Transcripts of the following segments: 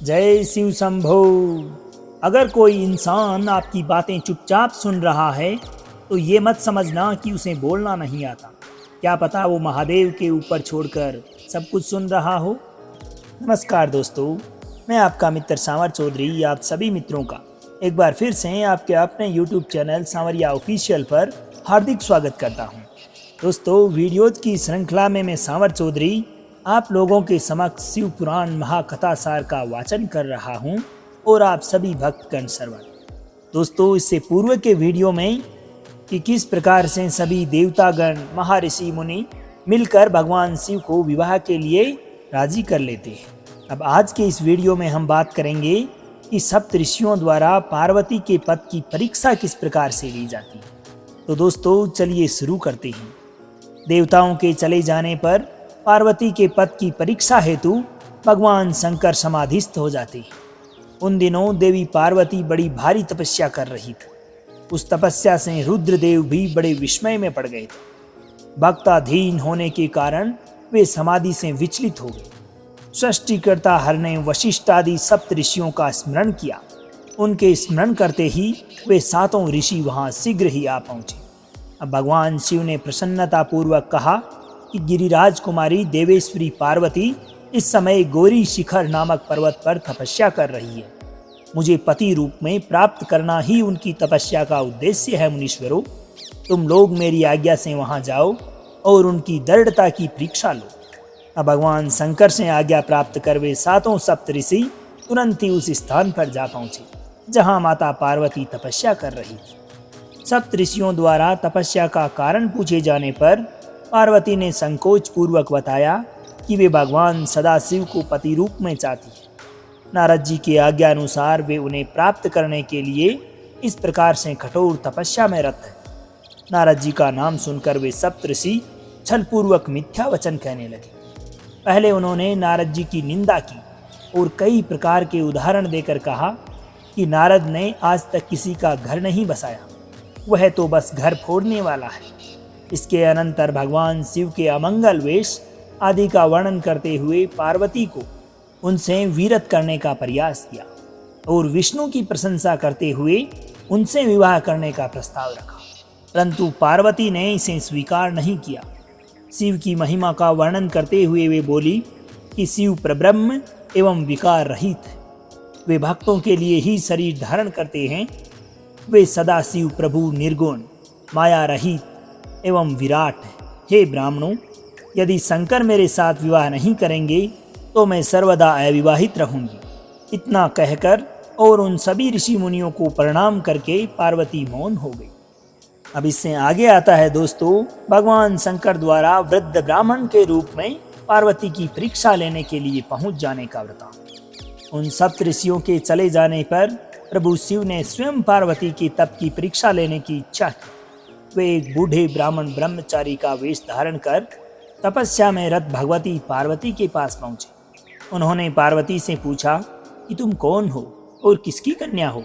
जय शिव शंभो। अगर कोई इंसान आपकी बातें चुपचाप सुन रहा है तो ये मत समझना कि उसे बोलना नहीं आता। क्या पता वो महादेव के ऊपर छोड़कर सब कुछ सुन रहा हो। नमस्कार दोस्तों, मैं आपका मित्र सांवर चौधरी आप सभी मित्रों का एक बार फिर से आपके अपने YouTube चैनल सांवरिया ऑफिशियल पर हार्दिक स्वागत करता हूं। दोस्तों, वीडियोज की श्रृंखला में मैं सांवर चौधरी आप लोगों के समक्ष शिव पुराण महाकथा सार का वाचन कर रहा हूं और आप सभी भक्तगण श्रवण। दोस्तों, इससे पूर्व के वीडियो में कि किस प्रकार से सभी देवतागण महर्षि मुनि मिलकर भगवान शिव को विवाह के लिए राजी कर लेते हैं। अब आज के इस वीडियो में हम बात करेंगे कि सप्त ऋषियों द्वारा पार्वती के पद की परीक्षा किस प्रकार से ली जाती है। तो दोस्तों, चलिए शुरू करते हैं। देवताओं के चले जाने पर पार्वती के पद की परीक्षा हेतु भगवान शंकर समाधिस्थ हो जाते हैं। उन दिनों देवी पार्वती बड़ी भारी तपस्या कर रही थी। उस तपस्या से रुद्रदेव भी बड़े विस्मय में पड़ गए थे। भक्ताधीन होने के कारण वे समाधि से विचलित हो गए। सृष्टिकर्ता हर ने वशिष्ठ आदि सप्त ऋषियों का स्मरण किया। उनके स्मरण करते ही वे सातों ऋषि वहां शीघ्र ही आ पहुंचे। अब भगवान शिव ने प्रसन्नता पूर्वक कहा कि गिरिराज कुमारी देवेश्वरी पार्वती इस समय गौरी शिखर नामक पर्वत पर तपस्या कर रही है। मुझे पति रूप में प्राप्त करना ही उनकी तपस्या का उद्देश्य है। मुनीश्वरों, तुम लोग मेरी आज्ञा से वहां जाओ और उनकी दृढ़ता की परीक्षा लो। अब भगवान शंकर से आज्ञा प्राप्त कर वे सातों सप्त ऋषि तुरंत ही उस स्थान पर जा पहुंचे जहां माता पार्वती तपस्या कर रही थी। सप्त ऋषियों द्वारा तपस्या का कारण पूछे जाने पर पार्वती ने संकोच पूर्वक बताया कि वे भगवान सदाशिव को पति रूप में चाहती है। नारद जी की आज्ञा अनुसार वे उन्हें प्राप्त करने के लिए इस प्रकार से कठोर तपस्या में रत है। नारद जी का नाम सुनकर वे सप्त ऋषि छलपूर्वक मिथ्या वचन कहने लगे। पहले उन्होंने नारद जी की निंदा की और कई प्रकार के उदाहरण देकर कहा कि नारद ने आज तक किसी का घर नहीं बसाया, वह तो बस घर फोड़ने वाला है। इसके अनंतर भगवान शिव के अमंगल वेश आदि का वर्णन करते हुए पार्वती को उनसे वीरत करने का प्रयास किया और विष्णु की प्रशंसा करते हुए उनसे विवाह करने का प्रस्ताव रखा, परंतु पार्वती ने इसे स्वीकार नहीं किया। शिव की महिमा का वर्णन करते हुए वे बोली कि शिव प्रब्रह्म एवं विकार रहित है। वे भक्तों के लिए ही शरीर धारण करते हैं। वे सदा शिव प्रभु निर्गुण माया रहित एवं विराट है। हे ब्राह्मणों, यदि शंकर मेरे साथ विवाह नहीं करेंगे तो मैं सर्वदा अविवाहित रहूंगी। इतना कहकर और उन सभी ऋषि मुनियों को प्रणाम करके पार्वती मौन हो गई। अब इससे आगे आता है दोस्तों, भगवान शंकर द्वारा वृद्ध ब्राह्मण के रूप में पार्वती की परीक्षा लेने के लिए पहुंच जाने का वृतांत। उन सप्त ऋषियों के चले जाने पर प्रभु शिव ने स्वयं पार्वती की तप की परीक्षा लेने की इच्छा की। वे एक बूढ़े ब्राह्मण ब्रह्मचारी का वेश धारण कर तपस्या में रत भगवती पार्वती के पास पहुंचे। उन्होंने पार्वती से पूछा कि तुम कौन हो और किसकी कन्या हो?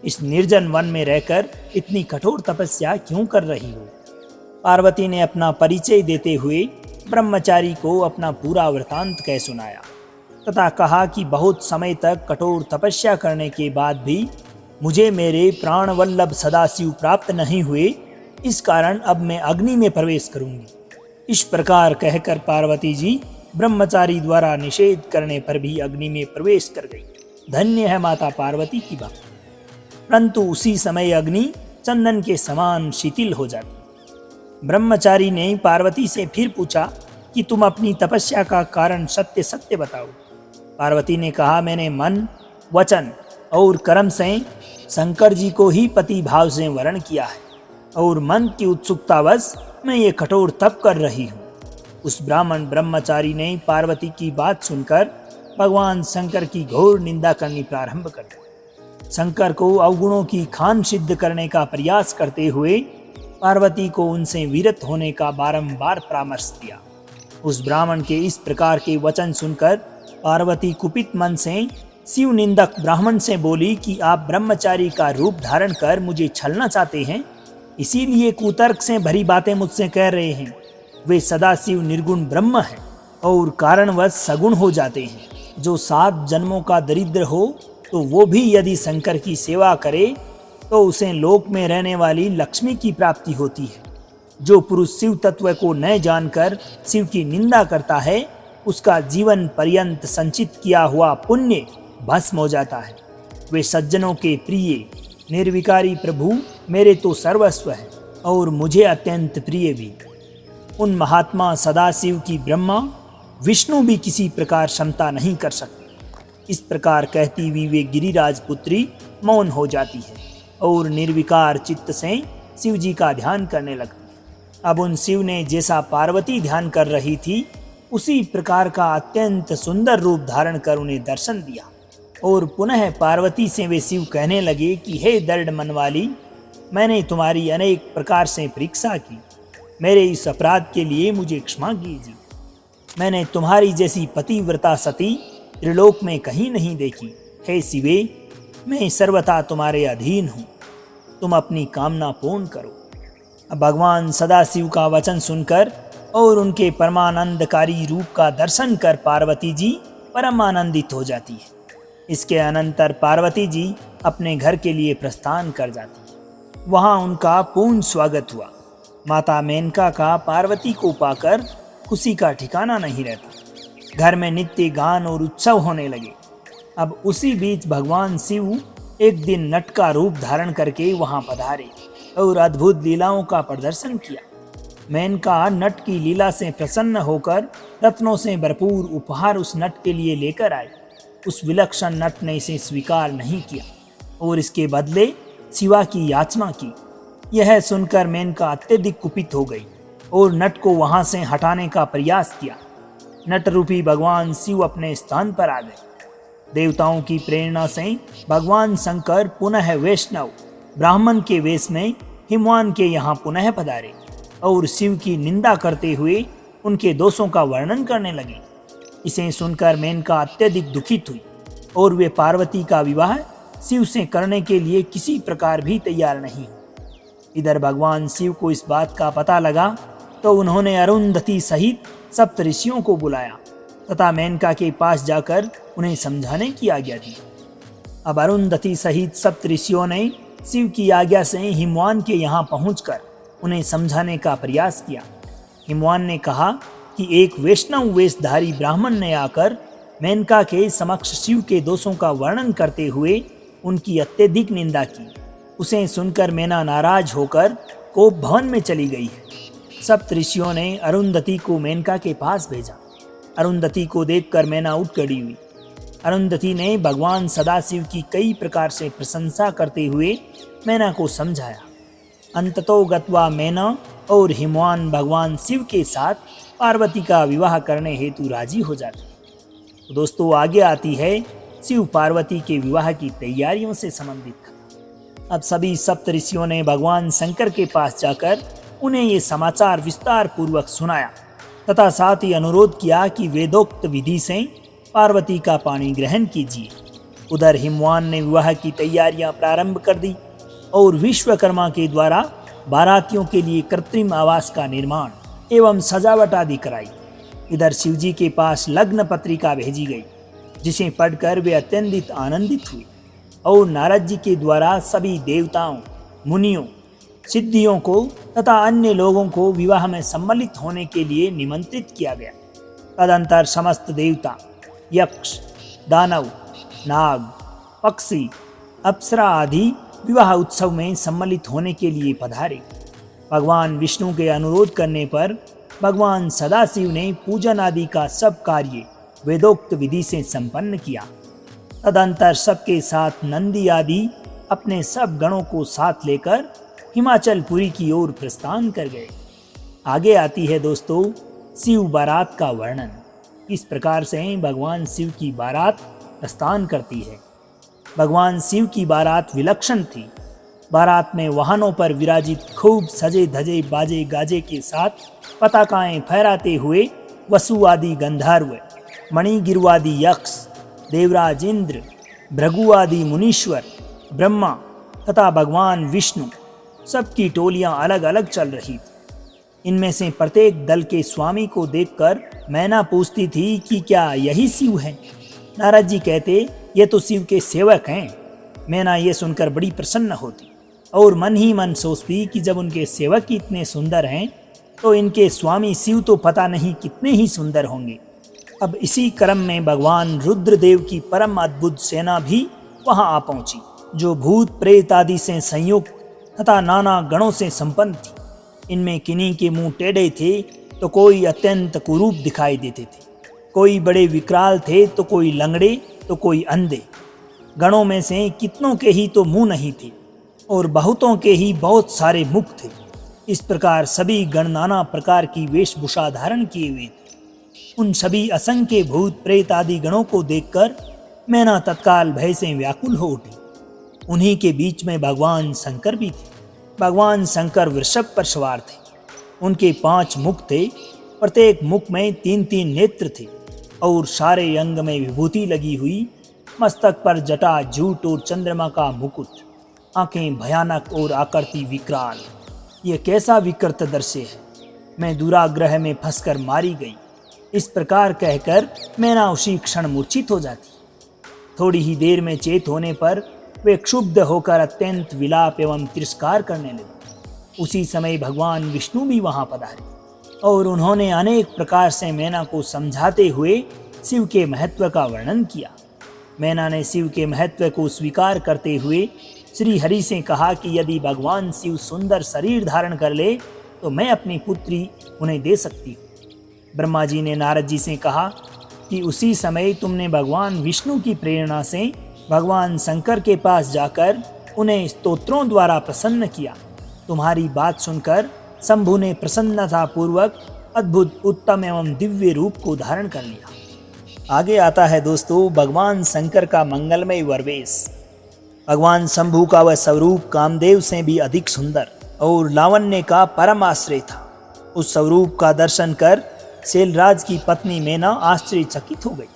इस निर्जन वन में रहकर इतनी कठोर तपस्या क्यों कर रही हो? पार्वती ने अपना परिचय देते हुए ब्रह्मचारी को अपना पूरा वृतांत कह सुनाया तथा कहा कि बहुत समय तक कठोर तपस्या करने के बाद भी मुझे मेरे प्राण वल्लभ सदाशिव प्राप्त नहीं हुए, इस कारण अब मैं अग्नि में प्रवेश करूंगी। इस प्रकार कहकर पार्वती जी ब्रह्मचारी द्वारा निषेध करने पर भी अग्नि में प्रवेश कर गई। धन्य है माता पार्वती की बात। परंतु उसी समय अग्नि चंदन के समान शिथिल हो जाती। ब्रह्मचारी ने पार्वती से फिर पूछा कि तुम अपनी तपस्या का कारण सत्य सत्य बताओ। पार्वती ने कहा, मैंने मन, वचन और कर्म से शंकर जी को ही पति भाव से वर्ण किया है और मन की उत्सुकतावश मैं ये कठोर तप कर रही हूँ। उस ब्राह्मण ब्रह्मचारी ने पार्वती की बात सुनकर भगवान शंकर की घोर निंदा करनी प्रारंभ कर दी। शंकर को अवगुणों की खान सिद्ध करने का प्रयास करते हुए पार्वती को उनसे विरत होने का बारंबार परामर्श दिया। उस ब्राह्मण के इस प्रकार के वचन सुनकर पार्वती कुपित मन से शिव निंदक ब्राह्मण से बोली कि आप ब्रह्मचारी का रूप धारण कर मुझे छलना चाहते हैं, इसीलिए कुतर्क से भरी बातें मुझसे कह रहे हैं। वे सदाशिव निर्गुण ब्रह्म हैं और कारणवश सगुण हो जाते हैं। जो 7 जन्मों का दरिद्र हो तो वो भी यदि शंकर की सेवा करे तो उसे लोक में रहने वाली लक्ष्मी की प्राप्ति होती है। जो पुरुष शिव तत्व को न जानकर शिव की निंदा करता है उसका जीवन पर्यंत संचित किया हुआ पुण्य भस्म हो जाता है। वे सज्जनों के प्रिय निर्विकारी प्रभु मेरे तो सर्वस्व है और मुझे अत्यंत प्रिय भी। उन महात्मा सदाशिव की ब्रह्मा विष्णु भी किसी प्रकार क्षमता नहीं कर सकते। इस प्रकार कहती हुई वे गिरिराज पुत्री मौन हो जाती है और निर्विकार चित्त से शिव जी का ध्यान करने लगती है। अब उन शिव ने जैसा पार्वती ध्यान कर रही थी उसी प्रकार का अत्यंत सुंदर रूप धारण कर उन्हें दर्शन दिया और पुनः पार्वती से वे शिव कहने लगे कि हे दृढ़ मन वाली, मैंने तुम्हारी अनेक प्रकार से परीक्षा की, मेरे इस अपराध के लिए मुझे क्षमा कीजिए। मैंने तुम्हारी जैसी पतिव्रता सती त्रिलोक में कहीं नहीं देखी। हे शिवे, मैं सर्वथा तुम्हारे अधीन हूँ, तुम अपनी कामना पूर्ण करो। अब भगवान सदाशिव का वचन सुनकर और उनके परमानंदकारी रूप का दर्शन कर पार्वती जी परम आनंदित हो जाती है। इसके अनंतर पार्वती जी अपने घर के लिए प्रस्थान कर जाती है। वहाँ उनका पूर्ण स्वागत हुआ। माता मेनका का पार्वती को पाकर खुशी का ठिकाना नहीं रहता। घर में नित्य गान और उत्सव होने लगे। अब उसी बीच भगवान शिव एक दिन नट का रूप धारण करके वहां पधारे और अद्भुत लीलाओं का प्रदर्शन किया। मेनका नट की लीला से प्रसन्न होकर रत्नों से भरपूर उपहार उस नट के लिए लेकर आए। उस विलक्षण नट ने इसे स्वीकार नहीं किया और इसके बदले शिवा की याचना की। यह सुनकर मेनका अत्यधिक कुपित हो गई और नट को वहां से हटाने का प्रयास किया। नट रूपी भगवान शिव अपने स्थान पर आ गए। देवताओं की प्रेरणा से भगवान शंकर पुनः वैष्णव ब्राह्मण के वेश में हिमवान के यहाँ पुनः पधारे और शिव की निंदा करते हुए उनके दोषों का वर्णन करने लगे। इसे सुनकर मेनका अत्यधिक दुखित हुई और वे पार्वती का विवाह शिव से करने के लिए किसी प्रकार भी तैयार नहीं। इधर भगवान शिव को इस बात का पता लगा तो उन्होंने अरुंधति सहित सप्त ऋषियों को बुलाया तथा मेनका के पास जाकर उन्हें समझाने की आज्ञा दी। अब अरुंधति सहित सप्त ऋषियों ने शिव की आज्ञा से हिमवान के यहाँ पहुंचकर उन्हें समझाने का प्रयास किया। हिमवान ने कहा कि एक वैष्णव वेशधारी ब्राह्मण ने आकर मेनका के समक्ष शिव के दोषों का वर्णन करते हुए उनकी अत्यधिक निंदा की। उसे सुनकर मेना नाराज होकर कोप भवन में चली गई है। सप्त ऋषियों ने अरुंधति को मेनका के पास भेजा। अरुंधति को देखकर मेना उठ खड़ी हुई। अरुंधति ने भगवान सदाशिव की कई प्रकार से प्रशंसा करते हुए मेना को समझाया। अंततो गत्वा मेना और हिमवान भगवान शिव के साथ पार्वती का विवाह करने हेतु राजी हो जाते हैं। तो दोस्तों आगे आती है शिव पार्वती के विवाह की तैयारियों से संबंधित। अब सभी सप्त ऋषियों ने भगवान शंकर के पास जाकर उन्हें ये समाचार विस्तार पूर्वक सुनाया तथा साथ ही अनुरोध किया कि वेदोक्त विधि से पार्वती का पाणी ग्रहण कीजिए। उधर हिमवान ने विवाह की तैयारियां प्रारंभ कर दी और विश्वकर्मा के द्वारा बारातियों के लिए कृत्रिम आवास का निर्माण एवं सजावट आदि कराई। इधर शिवजी के पास लग्न पत्रिका भेजी गई जिसे पढ़कर वे अत्यंत आनंदित हुए और नारद जी के द्वारा सभी देवताओं, मुनियों, सिद्धियों को तथा अन्य लोगों को विवाह में सम्मिलित होने के लिए निमंत्रित किया गया। तदंतर समस्त देवता, यक्ष, दानव, नाग, पक्षी, अप्सरा आदि विवाह उत्सव में सम्मिलित होने के लिए पधारे। भगवान विष्णु के अनुरोध करने पर भगवान सदाशिव ने पूजन आदि का सब कार्य वेदोक्त विधि से संपन्न किया। तदंतर सबके साथ नंदी आदि अपने सब गणों को साथ लेकर हिमाचल पुरी की ओर प्रस्थान कर गए। आगे आती है दोस्तों शिव बारात का वर्णन। इस प्रकार से भगवान शिव की बारात प्रस्थान करती है। भगवान शिव की बारात विलक्षण थी। बारात में वाहनों पर विराजित खूब सजे धजे बाजे गाजे के साथ पताकाएं फहराते हुए वसु आदि गंधर्व, मणिगिरवादी यक्ष, देवराज इंद्र, भृगु आदि मुनीश्वर, ब्रह्मा तथा भगवान विष्णु सबकी टोलियां अलग अलग चल रही थी। इनमें से प्रत्येक दल के स्वामी को देखकर मैना पूछती थी कि क्या यही शिव है। नारद जी कहते, ये तो शिव के सेवक हैं। मैना ये सुनकर बड़ी प्रसन्न होती और मन ही मन सोचती कि जब उनके सेवक ही इतने सुंदर हैं तो इनके स्वामी शिव तो पता नहीं कितने ही सुंदर होंगे। अब इसी क्रम में भगवान रुद्रदेव की परम अद्भुत सेना भी वहां आ पहुंची, जो भूत प्रेत आदि से संयुक्त तथा नाना गणों से संपन्न थी। इनमें किन्हीं के मुंह टेढ़े थे तो कोई अत्यंत कुरूप दिखाई देते थे, कोई बड़े विकराल थे तो कोई लंगड़े तो कोई अंधे। गणों में से कितनों के ही तो मुंह नहीं थे और बहुतों के ही बहुत सारे मुख थे। इस प्रकार सभी गण नाना प्रकार की वेशभूषा धारण किए हुए थे। उन सभी असंख्य भूत प्रेत आदि गणों को देखकर मैना तत्काल भय से व्याकुल हो उठी। उन्हीं के बीच में भगवान शंकर भी थे। भगवान शंकर वृषभ पर सवार थे। उनके 5 मुख थे, प्रत्येक मुख में 3-3 नेत्र थे और सारे अंग में विभूति लगी हुई। मस्तक पर जटा, जूट और चंद्रमा का मुकुट, आंखें भयानक और आकृति विकराल। ये कैसा विकृत दृश्य है, मैं दुराग्रह में फंसकर मारी गई। इस प्रकार कहकर मैना उसी क्षण मूर्छित हो जाती। थोड़ी ही देर में चेत होने पर वे क्षुब्ध होकर अत्यंत विलाप एवं तिरस्कार करने लगे। उसी समय भगवान विष्णु भी वहां पधारे और उन्होंने अनेक प्रकार से मैना को समझाते हुए शिव के महत्व का वर्णन किया। मैना ने शिव के महत्व को स्वीकार करते हुए श्री हरि से कहा कि यदि भगवान शिव सुंदर शरीर धारण कर ले तो मैं अपनी पुत्री उन्हें दे सकती हूँ। ब्रह्मा जी ने नारद जी से कहा कि उसी समय तुमने भगवान विष्णु की प्रेरणा से भगवान शंकर के पास जाकर उन्हें स्तोत्रों द्वारा प्रसन्न किया। तुम्हारी बात सुनकर शंभु ने प्रसन्नता पूर्वक अद्भुत, उत्तम एवं दिव्य रूप को धारण कर लिया। आगे आता है दोस्तों भगवान शंकर का मंगलमय वरवेश। भगवान शंभु का वह स्वरूप कामदेव से भी अधिक सुंदर और लावण्य का परम आश्रय था। उस स्वरूप का दर्शन कर शैलराज की पत्नी मैना आश्चर्यचकित हो गई।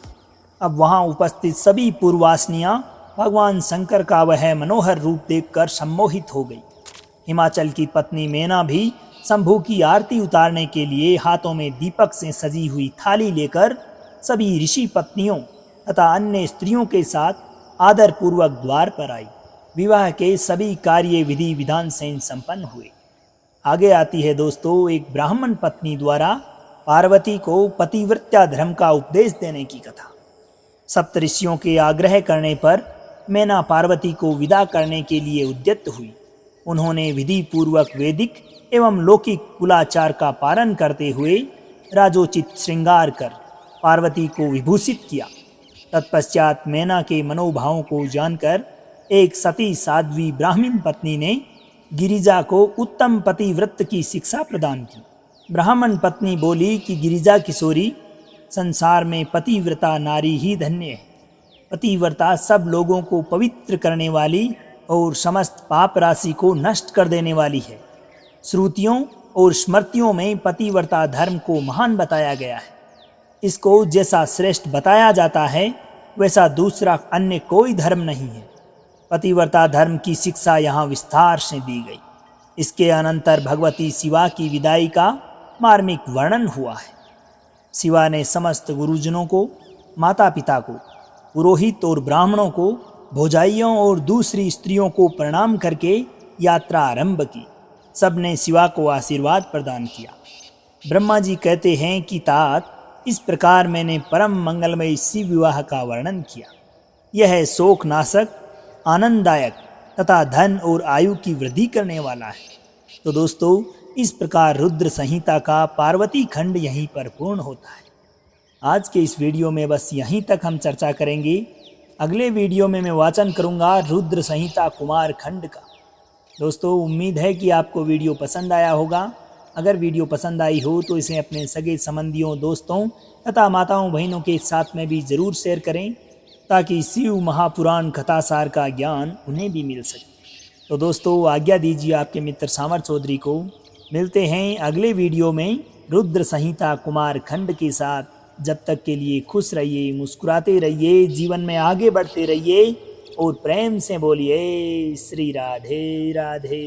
अब वहां उपस्थित सभी पूर्वासिनियां भगवान शंकर का वह मनोहर रूप देखकर सम्मोहित हो गई। हिमाचल की पत्नी मैना भी शंभु की आरती उतारने के लिए हाथों में दीपक से सजी हुई थाली लेकर सभी ऋषि पत्नियों तथा अन्य स्त्रियों के साथ आदर पूर्वक द्वार पर आई। विवाह के सभी कार्य विधि विधान से संपन्न हुए। आगे आती है दोस्तों एक ब्राह्मण पत्नी द्वारा पार्वती को पतिव्रत्या धर्म का उपदेश देने की कथा। सप्तऋषियों के आग्रह करने पर मैना पार्वती को विदा करने के लिए उद्यत हुई। उन्होंने विधि पूर्वक वैदिक एवं लौकिक कुलाचार का पालन करते हुए राजोचित श्रृंगार कर पार्वती को विभूषित किया। तत्पश्चात मैना के मनोभावों को जानकर एक सती साध्वी ब्राह्मण पत्नी ने गिरिजा को उत्तम पतिव्रत की शिक्षा प्रदान की। ब्राह्मण पत्नी बोली कि गिरिजा किशोरी, संसार में पतिव्रता नारी ही धन्य है। पतिव्रता सब लोगों को पवित्र करने वाली और समस्त पाप राशि को नष्ट कर देने वाली है। श्रुतियों और स्मृतियों में पतिव्रता धर्म को महान बताया गया है। इसको जैसा श्रेष्ठ बताया जाता है वैसा दूसरा अन्य कोई धर्म नहीं है। पतिव्रता धर्म की शिक्षा यहाँ विस्तार से दी गई। इसके अनंतर भगवती शिवा की विदाई का मार्मिक वर्णन हुआ है। शिवा ने समस्त गुरुजनों को, माता पिता को, पुरोहित और ब्राह्मणों को, भोजाइयों और दूसरी स्त्रियों को प्रणाम करके यात्रा आरंभ की। सबने शिवा को आशीर्वाद प्रदान किया। ब्रह्मा जी कहते हैं कि तात इस प्रकार मैंने परम मंगलमय शिव विवाह का वर्णन किया। यह शोक नाशक, आनंददायक तथा धन और आयु की वृद्धि करने वाला है। तो दोस्तों इस प्रकार रुद्र संहिता का पार्वती खंड यहीं पर पूर्ण होता है। आज के इस वीडियो में बस यहीं तक हम चर्चा करेंगे। अगले वीडियो में मैं वाचन करूंगा रुद्र संहिता कुमार खंड का। दोस्तों उम्मीद है कि आपको वीडियो पसंद आया होगा। अगर वीडियो पसंद आई हो तो इसे अपने सगे संबंधियों, दोस्तों तथा माताओं बहनों के साथ में भी ज़रूर शेयर करें ताकि शिव महापुराण कथासार का ज्ञान उन्हें भी मिल सके। तो दोस्तों आज्ञा दीजिए आपके मित्र सामर चौधरी को। मिलते हैं अगले वीडियो में रुद्र संहिता कुमार खंड के साथ। जब तक के लिए खुश रहिए, मुस्कुराते रहिए, जीवन में आगे बढ़ते रहिए और प्रेम से बोलिए श्री राधे राधे।